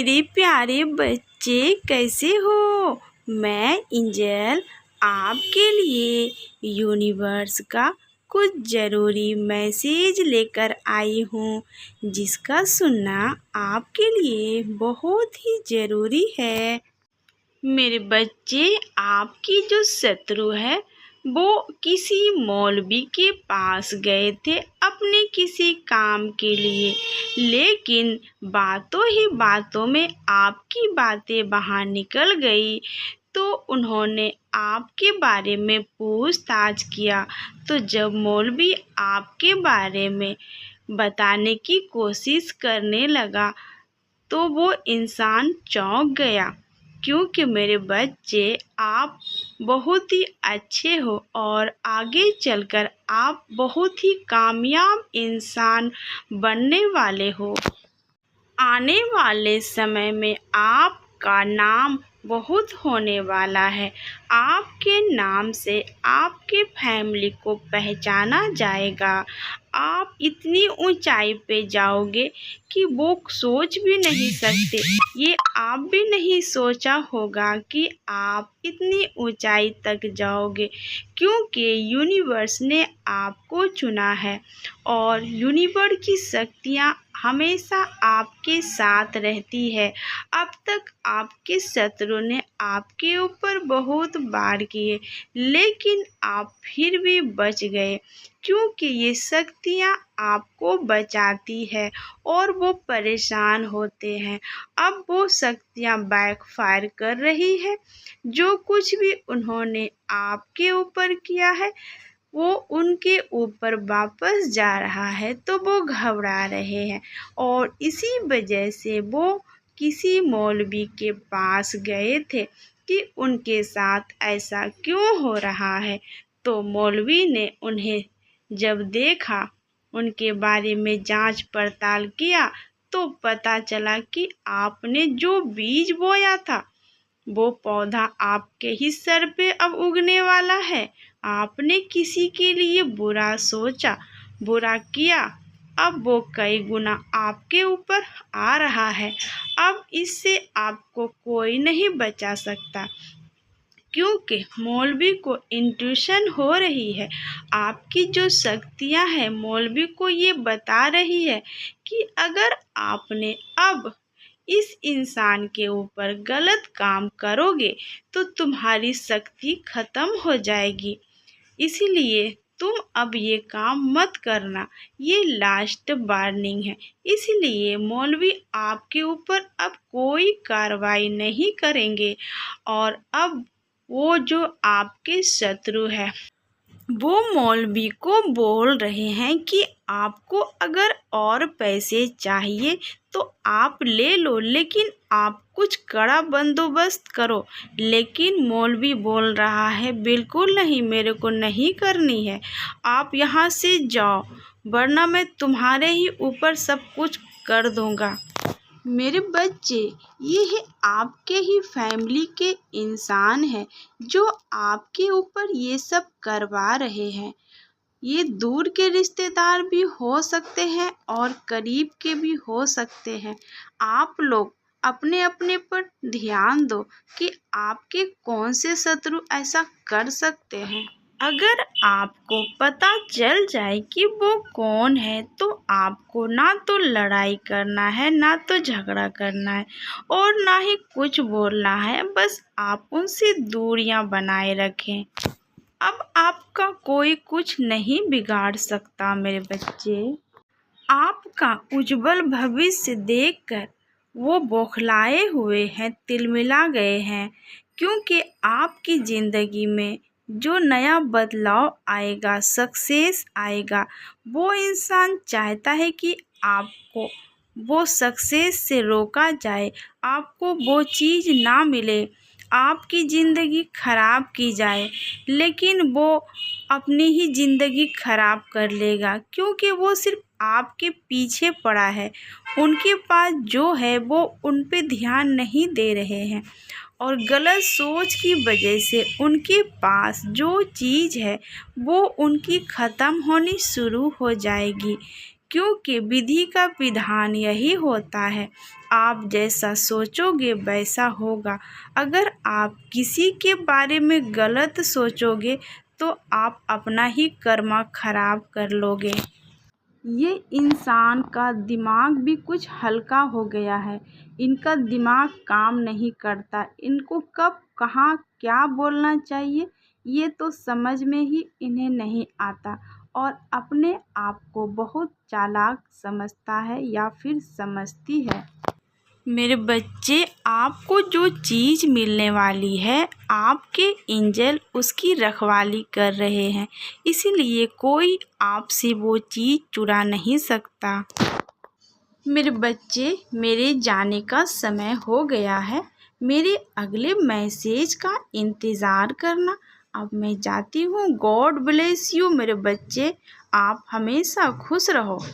मेरे प्यारे बच्चे कैसे हो। मैं इंजल आपके लिए यूनिवर्स का कुछ ज़रूरी मैसेज लेकर आई हूँ, जिसका सुनना आपके लिए बहुत ही ज़रूरी है। मेरे बच्चे, आपकी जो शत्रु है वो किसी मौलवी के पास गए थे अपने किसी काम के लिए, लेकिन बातों ही बातों में आपकी बातें बाहर निकल गई। तो उन्होंने आपके बारे में पूछताछ किया, तो जब मौलवी आपके बारे में बताने की कोशिश करने लगा तो वो इंसान चौंक गया, क्योंकि मेरे बच्चे आप बहुत ही अच्छे हो और आगे चलकर आप बहुत ही कामयाब इंसान बनने वाले हो। आने वाले समय में आपका नाम बहुत होने वाला है। आपके नाम से आपके फैमिली को पहचाना जाएगा। आप इतनी ऊंचाई पे जाओगे कि वो सोच भी नहीं सकते। ये आप भी नहीं सोचा होगा कि आप इतनी ऊंचाई तक जाओगे, क्योंकि यूनिवर्स ने आपको चुना है और यूनिवर्स की शक्तियाँ हमेशा आपके साथ रहती है। अब तक आपके शत्रु ने आपके ऊपर बहुत वार किए, लेकिन आप फिर भी बच गए, क्योंकि ये शक्तियाँ आपको बचाती है और वो परेशान होते हैं। अब वो शक्तियाँ बैकफायर कर रही है। जो कुछ भी उन्होंने आपके ऊपर किया है वो उनके ऊपर वापस जा रहा है, तो वो घबरा रहे हैं और इसी वजह से वो किसी मौलवी के पास गए थे कि उनके साथ ऐसा क्यों हो रहा है। तो मौलवी ने उन्हें जब देखा, उनके बारे में जांच पड़ताल किया, तो पता चला कि आपने जो बीज बोया था वो पौधा आपके ही सर पे अब उगने वाला है। आपने किसी के लिए बुरा सोचा, बुरा किया, अब वो कई गुना आपके ऊपर आ रहा है। अब इससे आपको कोई नहीं बचा सकता, क्योंकि मौलवी को इंट्यूशन हो रही है। आपकी जो शक्तियाँ हैं मौलवी को ये बता रही है कि अगर आपने अब इस इंसान के ऊपर गलत काम करोगे तो तुम्हारी शक्ति खत्म हो जाएगी, इसीलिए तुम अब ये काम मत करना। ये लास्ट वार्निंग है, इसलिए मौलवी आपके ऊपर अब कोई कार्रवाई नहीं करेंगे। और अब वो जो आपके शत्रु है वो मौलवी को बोल रहे हैं कि आपको अगर और पैसे चाहिए तो आप ले लो, लेकिन आप कुछ कड़ा बंदोबस्त करो। लेकिन मौलवी बोल रहा है बिल्कुल नहीं, मेरे को नहीं करनी है, आप यहाँ से जाओ, वरना मैं तुम्हारे ही ऊपर सब कुछ कर दूँगा। मेरे बच्चे, ये है आपके ही फैमिली के इंसान हैं जो आपके ऊपर ये सब करवा रहे हैं। ये दूर के रिश्तेदार भी हो सकते हैं और करीब के भी हो सकते हैं। आप लोग अपने अपने पर ध्यान दो कि आपके कौन से शत्रु ऐसा कर सकते हैं। अगर आपको पता चल जाए कि वो कौन है तो आपको ना तो लड़ाई करना है, ना तो झगड़ा करना है और ना ही कुछ बोलना है। बस आप उनसे दूरियां बनाए रखें। अब आपका कोई कुछ नहीं बिगाड़ सकता मेरे बच्चे। आपका उज्जवल भविष्य देखकर वो बौखलाए हुए हैं, तिलमिला गए हैं, क्योंकि आपकी ज़िंदगी में जो नया बदलाव आएगा, सक्सेस आएगा, वो इंसान चाहता है कि आपको वो सक्सेस से रोका जाए, आपको वो चीज़ ना मिले, आपकी ज़िंदगी खराब की जाए, लेकिन वो अपनी ही ज़िंदगी खराब कर लेगा, क्योंकि वो सिर्फ आपके पीछे पड़ा है। उनके पास जो है वो उन पे ध्यान नहीं दे रहे हैं और गलत सोच की वजह से उनके पास जो चीज़ है वो उनकी ख़त्म होनी शुरू हो जाएगी, क्योंकि विधि का विधान यही होता है, आप जैसा सोचोगे वैसा होगा। अगर आप किसी के बारे में गलत सोचोगे तो आप अपना ही कर्मा खराब कर लोगे। ये इंसान का दिमाग भी कुछ हल्का हो गया है। इनका दिमाग काम नहीं करता। इनको कब कहाँ क्या बोलना चाहिए ये तो समझ में ही इन्हें नहीं आता, और अपने आप को बहुत चालाक समझता है या फिर समझती है। मेरे बच्चे, आपको जो चीज़ मिलने वाली है आपके एंजल उसकी रखवाली कर रहे हैं, इसीलिए कोई आपसे वो चीज़ चुरा नहीं सकता। मेरे बच्चे, मेरे जाने का समय हो गया है। मेरे अगले मैसेज का इंतज़ार करना। अब मैं जाती हूँ। गॉड ब्लेस यू मेरे बच्चे। आप हमेशा खुश रहो।